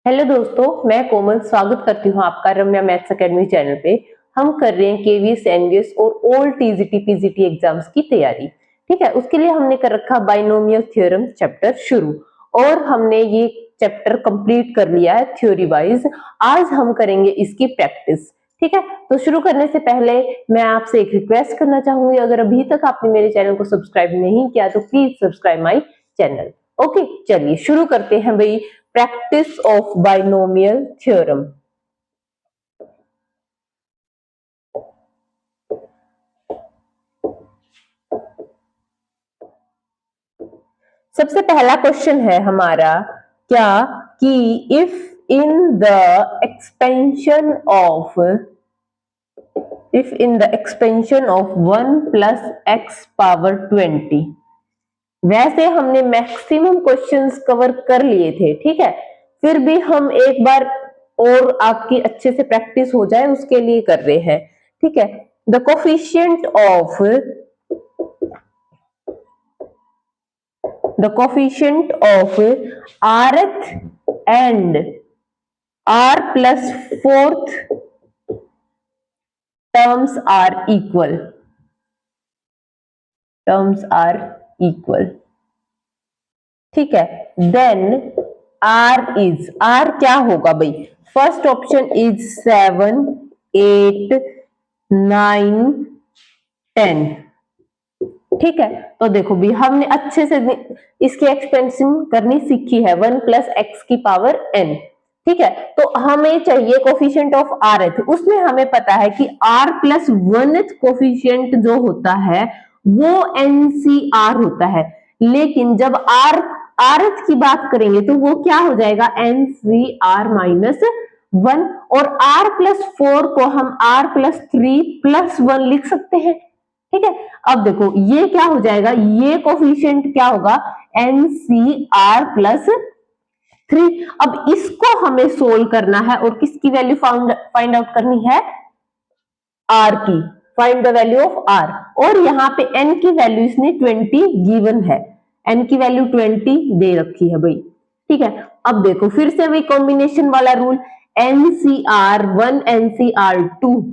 Hello दोस्तों, मैं कोमल स्वागत करती हूँ आपका रम्या मैथ्स एकेडमी चैनल पे। हम कर रहे हैं केवीएस, एनवीएस और ओल्ड टीजीटी पीजीटी एग्जाम्स की तैयारी। ठीक है, उसके लिए हमने कर रखा बाइनोमियल थ्योरम चैप्टर शुरू और हमने ये चैप्टर कंप्लीट कर लिया है थ्योरी वाइज। आज हम करेंगे इसकी प्रैक्टिस। ठीक है, तो शुरू करने से पहले मैं आपसे एक रिक्वेस्ट करना चाहूंगी, अगर अभी तक आपने मेरे चैनल को सब्सक्राइब नहीं किया तो please subscribe my channel. Okay, चलिए शुरू करते हैं भाई। Practice of binomial theorem। सबसे पहला क्वेश्चन है हमारा क्या कि if in the expansion of 1 plus x power 20। वैसे हमने मैक्सिमम क्वेश्चंस कवर कर लिए थे, ठीक है, फिर भी हम एक बार और आपकी अच्छे से प्रैक्टिस हो जाए उसके लिए कर रहे हैं। ठीक है, the coefficient of rth and r plus fourth terms are equal। ठीक है, देन r क्या होगा भाई? First option is 7, 8, 9, 10। ठीक है, तो देखो भी हमने अच्छे से इसकी एक्सपेंशन करनी सीखी है, 1 प्लस एक्स की पावर n। ठीक है, तो हमें चाहिए कोफिशिएंट ऑफ rth। उसमें हमें पता है कि r प्लस 1th कोफिशिएंट जो होता है वो ncr होता है, लेकिन जब rth की बात करेंगे तो वो क्या हो जाएगा? ncr minus 1। और r प्लस 4 को हम r प्लस 3 प्लस 1 लिख सकते हैं। ठीक है, अब देखो ये क्या हो जाएगा, ये कोफिशिएंट क्या होगा? NCR plus 3। अब इसको हमें सोल्व करना है और किसकी वैल्यू फाइंड आउट करनी है? R की। Find the value of R। और यहाँ पे N की वैल्यू इसने 20 गिवन है, N की वैल्यू 20 दे रखी है भाई। ठीक है, अब देखो फिर से वही कॉम्बिनेशन वाला रूल, NCR1 NCR2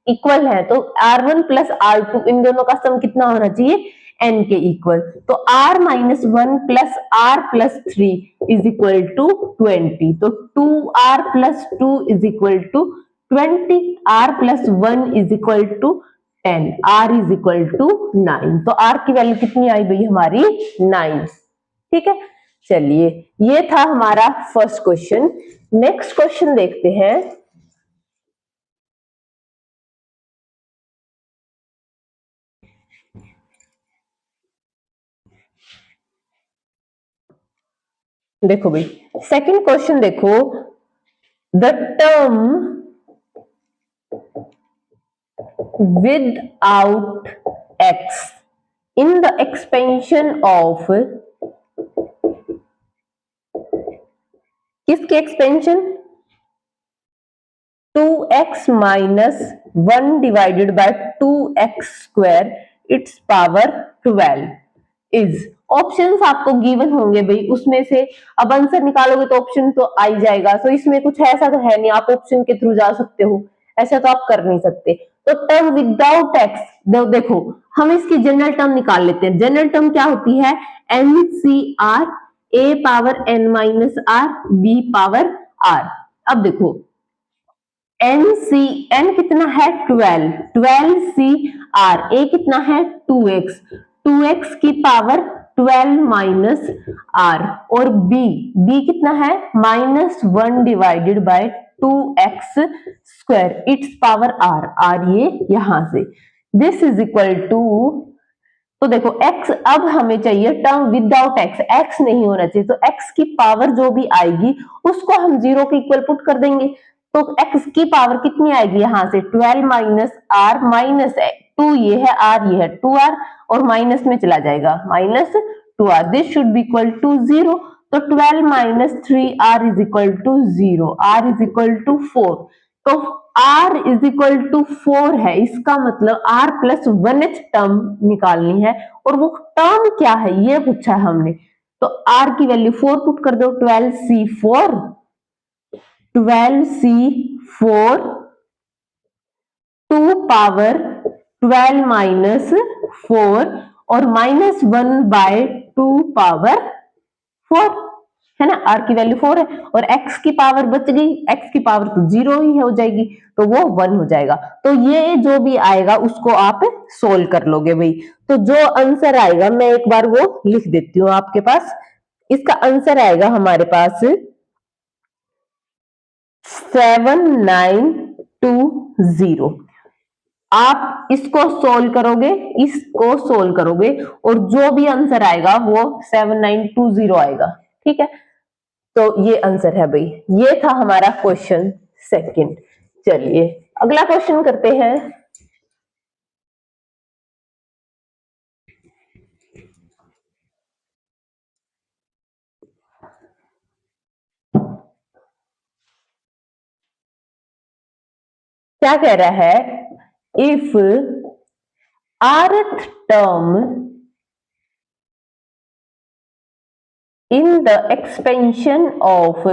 इक्वल है, तो R1 प्लस R2 इन दोनों का सम कितना होना चाहिए? N के इक्वल। तो R minus 1 plus R plus 3 is equal to 20। तो 2R plus 2 is equal to 20। R plus 1 is equal to 10। R is equal to 9। तो R की वैल्यू कितनी आई भाई हमारी? 9। ठीक है, चलिए ये था हमारा फर्स्ट क्वेश्चन। नेक्स्ट क्वेश्चन देखते हैं। देखो भाई सेकंड क्वेश्चन देखो, the term without x in the expansion of किसके expansion? 2x minus 1 divided bye 2x square its power 12 is. Options आपको गिवन होंगे भाई, उसमें से अब आंसर निकालोगे तो ऑप्शन तो आ ही जाएगा। तो इसमें कुछ ऐसा तो है नहीं आप ऑप्शन के थ्रू जा सकते हो, ऐसा तो आप कर नहीं सकते। तो टर्म विदाउट एक्स, देखो हम इसकी जनरल टर्म निकाल लेते हैं। जनरल टर्म क्या होती है? NCR, a power n minus r, b power r। अब देखो n कितना है? 12, 12CR, a कितना है? 2x, 2x की पावर 12 माइनस r, और b कितना है? -1 divided bye 2x square its power r ये यहां से। दिस इज इक्वल टू, तो देखो x अब हमें चाहिए टर्म विदाउट x नहीं होना चाहिए, तो x की पावर जो भी आएगी उसको हम 0 के इक्वल पुट कर देंगे। तो x की पावर कितनी आएगी यहां से? 12 माइनस r माइनस 2, ये है r, ये है 2r, और माइनस में चला जाएगा -2r। This should be equal to 0। तो 12 minus 3r is equal to 0, r is equal to 4। तो r इज इक्वल टू 4 है, इसका मतलब r प्लस 1th टर्म निकालनी है, और वो टर्म क्या है ये पूछा है हमने। तो r की वैल्यू 4 पुट कर दो, 12C4 12c4 2 पावर 12 माइनस 4 और -1/2 पावर 4 है ना। r की वैल्यू 4 है और x की पावर बच गई, x की पावर तो 0 ही हो जाएगी तो वो 1 हो जाएगा। तो ये जो भी आएगा उसको आप सोल्व कर लोगे भाई। तो जो आंसर आएगा मैं एक बार वो लिख देती हूँ आपके पास। इसका आंसर आएगा हमारे पास 7920। आप इसको सोल्व करोगे, इसको सोल्व करोगे और जो भी आंसर आएगा वो 7920 आएगा। ठीक है, तो ये आंसर है भाई। ये था हमारा क्वेश्चन सेकंड। चलिए अगला क्वेश्चन करते हैं। क्या कह रहा है, if rth term in the expansion of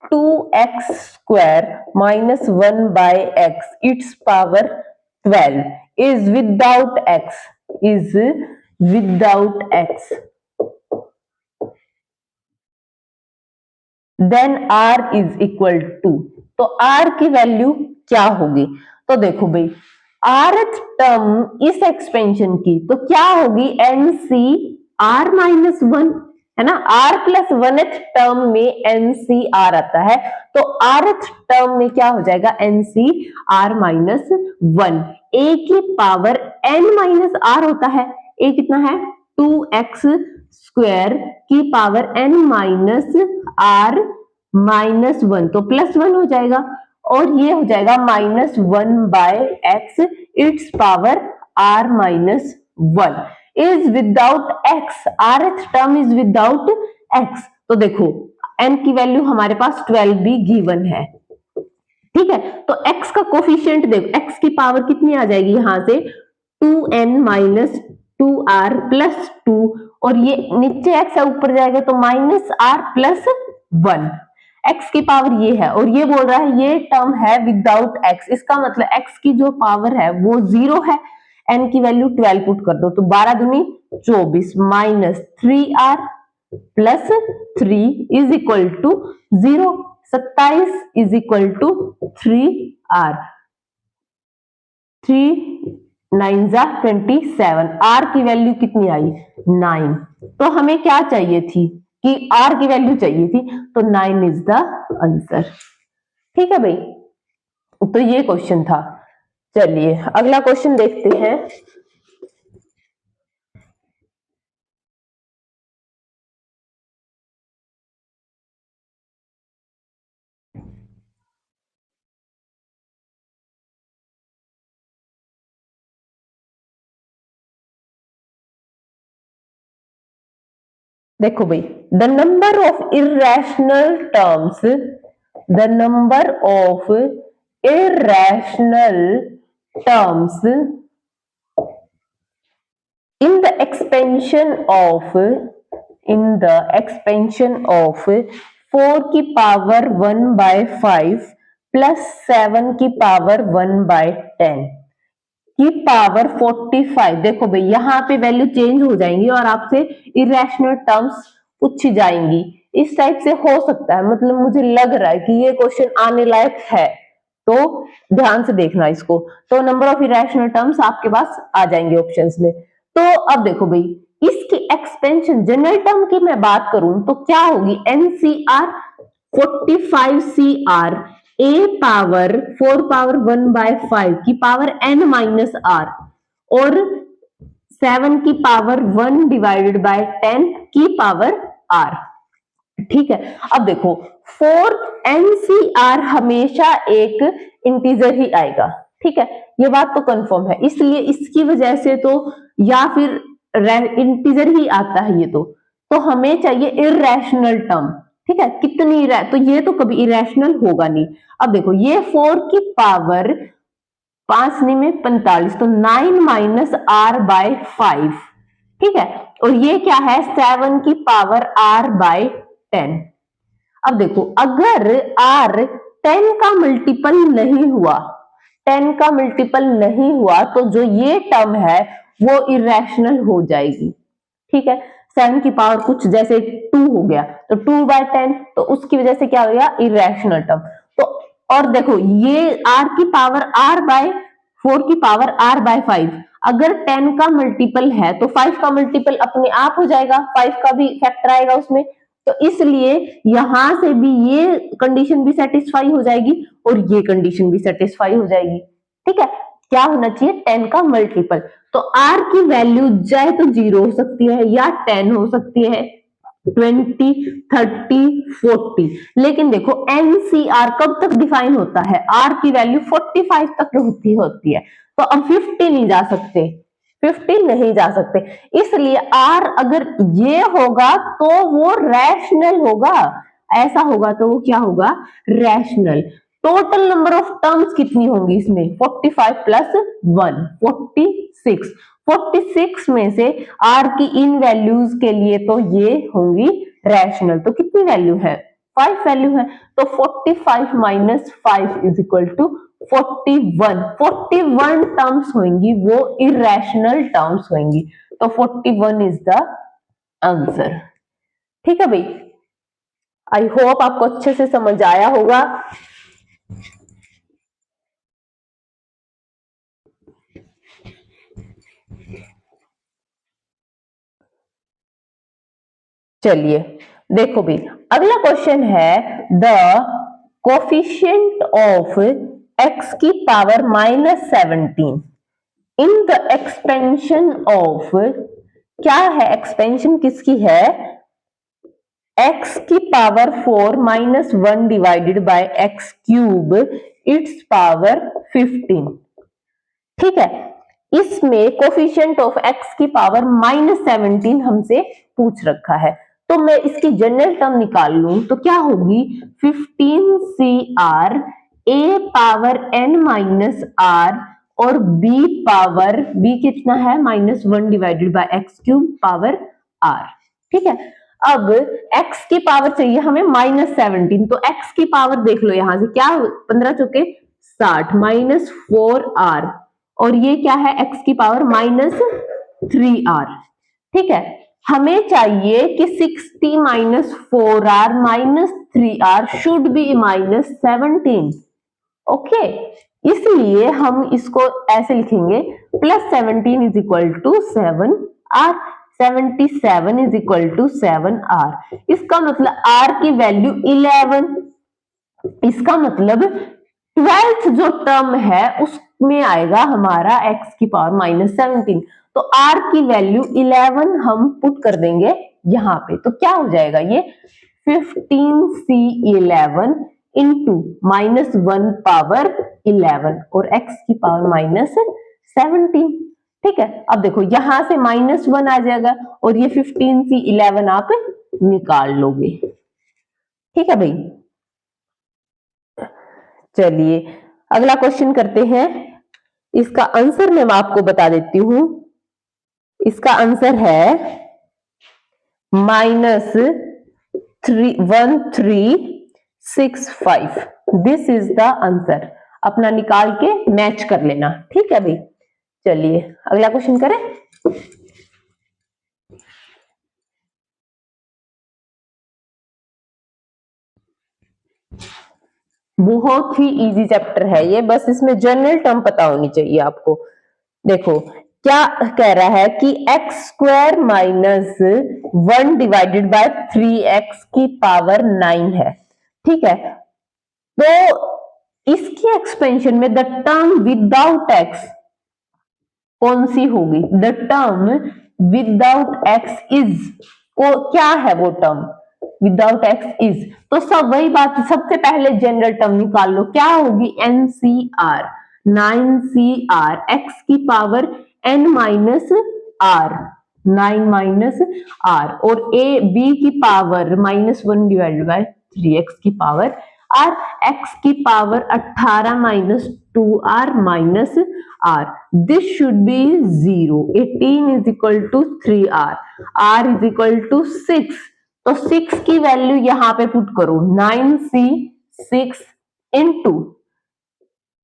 2x square minus 1 by x its power 12 is without x then r is equal to। तो r की वैल्यू क्या होगी? तो देखो भाई, rth टर्म इस एक्सपेंशन की तो क्या होगी, NCr माइनस 1 है ना। r प्लस 1th टर्म में NCr आता है तो rth टर्म में क्या हो जाएगा, NCr माइनस 1। a की पावर n माइनस r होता है, a कितना है 2x स्क्वायर की power n minus r minus 1 तो प्लस 1 हो जाएगा और ये हो जाएगा -1/x it's power r minus 1 is without x। rth term is without x। तो देखो n की वैल्यू हमारे पास 12 भी गिवन है। ठीक है, तो x का कोफिशिएंट देखो, x की पावर कितनी आ जाएगी यहां से 2n माइनस 2r प्लस 2 और ये नीचे x है ऊपर जाएगा तो -r प्लस 1। x की पावर ये है और ये बोल रहा है ये टर्म है विदाउट x। इसका मतलब x की जो पावर है वो 0 है। n की वैल्यू 12 पुट कर दो तो 12 दूनी 24 minus 3r plus 3 is equal to 0। 27 is equal to 3r। 3 9 जा 27। r की वैल्यू कितनी आई 9। तो हमें क्या चाहिए थी कि r की वैल्यू चाहिए थी तो 9 इज द आंसर। ठीक है भाई, तो ये क्वेश्चन था। चलिए अगला क्वेश्चन देखते हैं। देखो भाई, the number of irrational terms in the expansion of 4 की पावर 1/5 प्लस 7 की पावर 1/10 की पावर 45। देखो भाई यहाँ पे वैल्यू चेंज हो जाएंगी और आपसे इरेशनल टर्म्स पूछी जाएंगी। इस टाइप से हो सकता है, मतलब मुझे लग रहा है कि ये क्वेश्चन आने लायक है, तो ध्यान से देखना इसको। तो नंबर ऑफ इरेशनल टर्म्स आपके पास आ जाएंगे ऑप्शंस में। तो अब देखो भाई, इसकी एक्सपेंशन जनरल टर्म की मैं बात करूं तो क्या होगी, NCr 45Cr a power 4 power 1/5 की पावर n माइनस r और 7 की पावर 1 डिवाइडेड बाय 10 की पावर r। ठीक है, अब देखो 4 NCr हमेशा एक इंटीजर ही आएगा। ठीक है, ये बात तो कंफर्म है, इसलिए इसकी वजह से तो या फिर इंटीजर ही आता है ये तो हमें चाहिए इरेशनल टर्म। ठीक है, कितनी तो ये तो कभी इरेशनल होगा नहीं। अब देखो ये 4 की पावर 5 में 45 तो 9 माइनस r बाय 5। ठीक है, और ये क्या है 7 की पावर r बाय 10। अब देखो अगर r 10 का मल्टीपल नहीं हुआ, 10 का मल्टीपल नहीं हुआ तो जो ये टर्म है वो इरेशनल हो जाएगी। ठीक है, 7 की पावर कुछ जैसे 2 हो गया तो 2/10, तो उसकी वजह से क्या हो गया, इरेशनल टर्म। तो और देखो ये r की पावर r/4 की पावर r/5, अगर 10 का मल्टीपल है तो 5 का मल्टीपल अपने आप हो जाएगा, 5 का भी फैक्टर आएगा उसमें, तो इसलिए यहां से भी ये कंडीशन भी सेटिस्फाई हो जाएगी और ये कंडीशन भी सेटिस्फाई हो जाएगी। ठीक है, क्या होना चाहिए, 10 का मल्टीपल। तो r की वैल्यू चाहे तो 0 हो सकती है या 10 हो सकती है, 20, 30, 40, लेकिन देखो एनसीआर कब तक डिफाइन होता है, r की वैल्यू 45 तक होती है, तो अब 50 नहीं जा सकते, 50 नहीं जा सकते, इसलिए r अगर ये होगा तो वो रैशनल होगा, ऐसा होगा तो वो क्या होगा, rational. Total number of terms कितनी होंगी इसमें, 45 प्लस 1 46, 46 में से r की इन वैल्यूज के लिए तो ये होंगी रैशनल, तो कितनी वैल्यू है, 5 वैल्यू है, तो 45 minus 5 is equal to 41, 41 terms होंगी वो इरेशनल टर्म्स होंगी, तो 41 इज द आंसर। ठीक है भाई, आई होप आपको अच्छे से समझ आया होगा। चलिए देखो भी, अगला क्वेश्चन है द कोफिशिएंट ऑफ x की power -17 in the expansion of, क्या है एक्सपेंशन किसकी है, x की power 4 -1 divided bye x cube it's power 15। ठीक है, इसमें कोफिशिएंट ऑफ x की पावर -17 हमसे पूछ रखा है, तो मैं इसकी जनरल टर्म निकाल लूं तो क्या होगी, 15cr a power n minus r और b पावर, b कितना है -1 divided bye x cube power r। ठीक है, अब x की पावर चाहिए हमें -17, तो x की पावर देख लो यहां से क्या, 15 चौके 60 -4r और ये क्या है x की पावर -3r। ठीक है, हमें चाहिए कि 60 -4r -3r should be -17। Okay, इसलिए हम इसको ऐसे लिखेंगे +17 is equal to 7r, 77 is equal to 7r। इसका मतलब r की वैल्यू 11, इसका मतलब 12th जो टर्म है उसमें आएगा हमारा x की पावर -17, तो r की वैल्यू 11 हम पुट कर देंगे यहां पे, तो क्या हो जाएगा ये 15c11 इंटू -1 पावर 11 और x की पावर -17। ठीक है, अब देखो यहां से -1 आ जाएगा और ये 15c11 आप निकाल लोगे। ठीक है भाई, चलिए अगला क्वेश्चन करते हैं, इसका आंसर मैं आपको बता देती हूं, इसका आंसर है -1365, दिस इज द आंसर, अपना निकाल के मैच कर लेना। ठीक है भाई, चलिए अगला क्वेश्चन करें। बहुत ही इजी चैप्टर है ये, बस इसमें जनरल टर्म पता होनी चाहिए आपको। देखो क्या कह रहा है कि x² - 1 डिवाइडेड बाय 3x की पावर 9 है। ठीक है, तो इसकी एक्सपेंशन में द टर्म विदाउट x कौन सी होगी, the term without x is, को क्या है वो टर्म, विदाउट x इज, तो सब वही बात, सबसे पहले जनरल टर्म निकाल लो, क्या होगी NCR, 9CR x की power n minus r, 9 minus r और b की पावर -1 डिवाइडेड बाय 3x की पावर r, x की power 18 minus 2r minus r, this should be 0, 18 is equal to 3r, r is equal to 6, तो 6 की value यहां पे put करो, 9c 6 into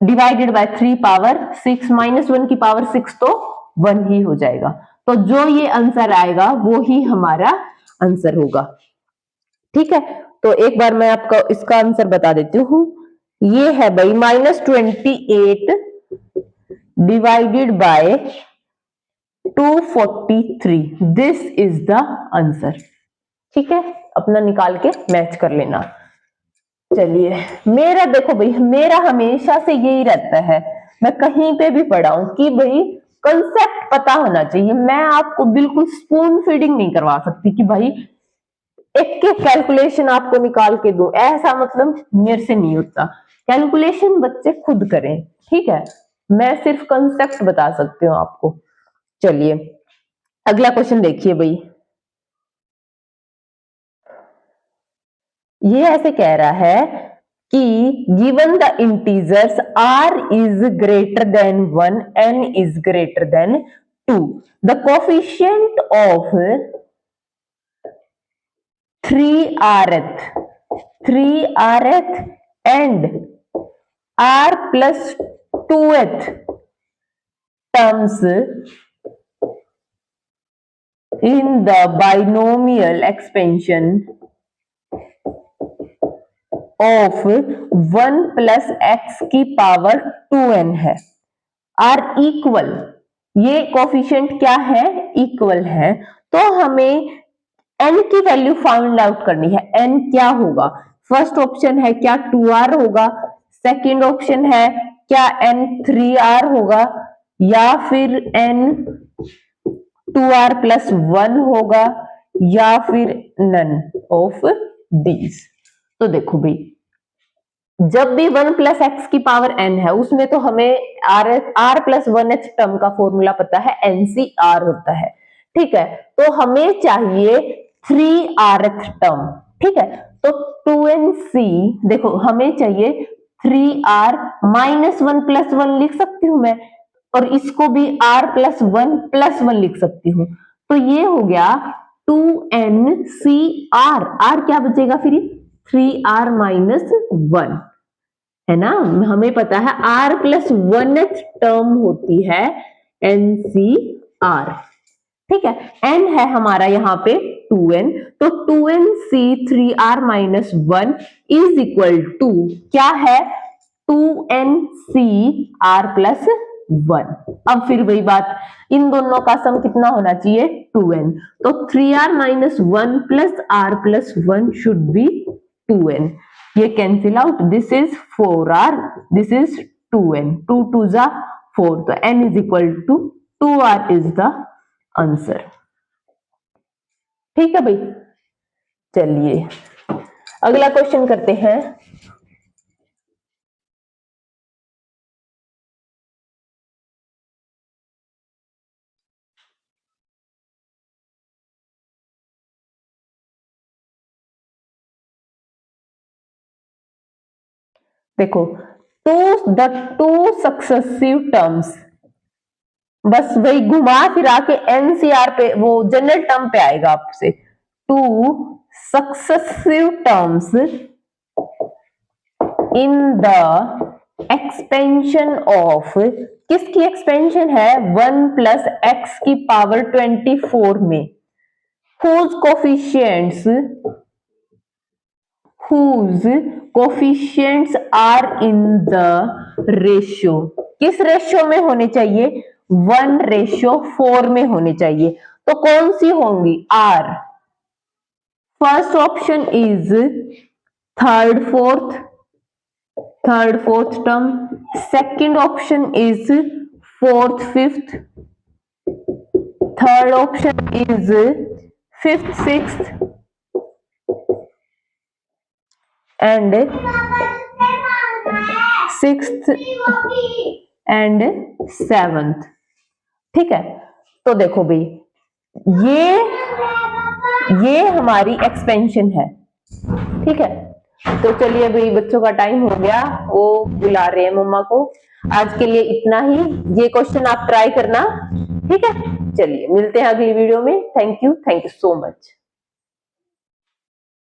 divided by 3 power 6 minus 1 की power 6 तो 1 ही हो जाएगा। तो जो ये आंसर आएगा वो ही हमारा आंसर होगा। ठीक है, तो एक बार मैं आपको इसका आंसर बता देती हूँ। ये है भाई -28 divided by 243, this is the answer. ठीक है, अपना निकाल के मैच कर लेना। चलिए, मेरा देखो भाई, मेरा हमेशा से यही रहता है, मैं कहीं पे भी पढ़ाऊं कि भाई कंसेप्ट पता होना चाहिए। मैं आपको बिल्कुल स्पून फीडिंग नहीं करवा सकती कि भाई एक एक कैलकुलेशन आपको निकाल के दूं, ऐसा मतलब मेरे से नहीं होता। कैलकुलेशन बच्चे खुद करें, ठीक है, मैं सिर्फ कंसेप्ट बता सकती हूँ आपको। चलिए अगला क्वेश्चन देखिए भाई, ये ऐसे कह रहा है कि given the integers r is greater than 1 n is greater than 2, the coefficient of 3rth and r plus 2th terms in the binomial expansion of 1 plus x की पावर 2n है, आर इक्वल, ये coefficient क्या है, equal है। तो हमें n की value find out करनी है। n क्या होगा? फर्स्ट ऑप्शन है क्या 2r होगा, सेकंड ऑप्शन है क्या n 3r होगा, या फिर n 2r प्लस 1 होगा, या फिर नन ऑफ दीज। तो देखो भाई, जब भी 1 प्लस एक्स की पावर n है उसमें तो हमें r प्लस 1h टर्म का फॉर्मूला पता है, NCR होता है। ठीक है, तो हमें चाहिए 3rth टर्म। ठीक है, तो 2nc, देखो हमें चाहिए 3r माइनस 1 प्लस 1 लिख सकती हूं मैं, और इसको भी r प्लस 1 प्लस 1 लिख सकती हूँ। तो ये हो गया 2ncr, r क्या बचेगा फिर 3r माइनस 1, है ना। हमें पता है r प्लस 1th टर्म होती है NCR। ठीक है, n है हमारा यहाँ पे 2n, तो 2nc 3r minus 1 is equal to क्या है 2ncr प्लस 1। अब फिर वही बात, इन दोनों का सम कितना होना चाहिए 2n, तो 3r minus 1 plus r plus 1 should be 2n। ये cancel out, this is 4r, this is 2n, 2 2 जा 4, तो n is equal to 2r is the answer. ठीक है भाई, चलिए अगला क्वेश्चन करते हैं। देखो, द टू सक्सेसिव टर्म्स, बस वही घुमा फिरा के एनसीआर पे, वो जनरल टर्म पे आएगा आपसे। Two successive terms in the expansion of, किसकी एक्सपेंशन है 1 प्लस एक्स की पावर 24 में, whose coefficients are in the ratio, किस रेशियो में होने चाहिए 1:4 में होने चाहिए। तो कौन सी होंगी r, first option is third fourth term, second option is fourth fifth, third option is fifth sixth, and sixth and seventh. ठीक है, तो देखो भाई, ये हमारी एक्सपेंशन है। ठीक है, तो चलिए भाई, बच्चों का टाइम हो गया, वो बुला रहे हैं मम्मा को। आज के लिए इतना ही, ये क्वेश्चन आप ट्राई करना। ठीक है, चलिए मिलते हैं अगली वीडियो में। Thank you so much.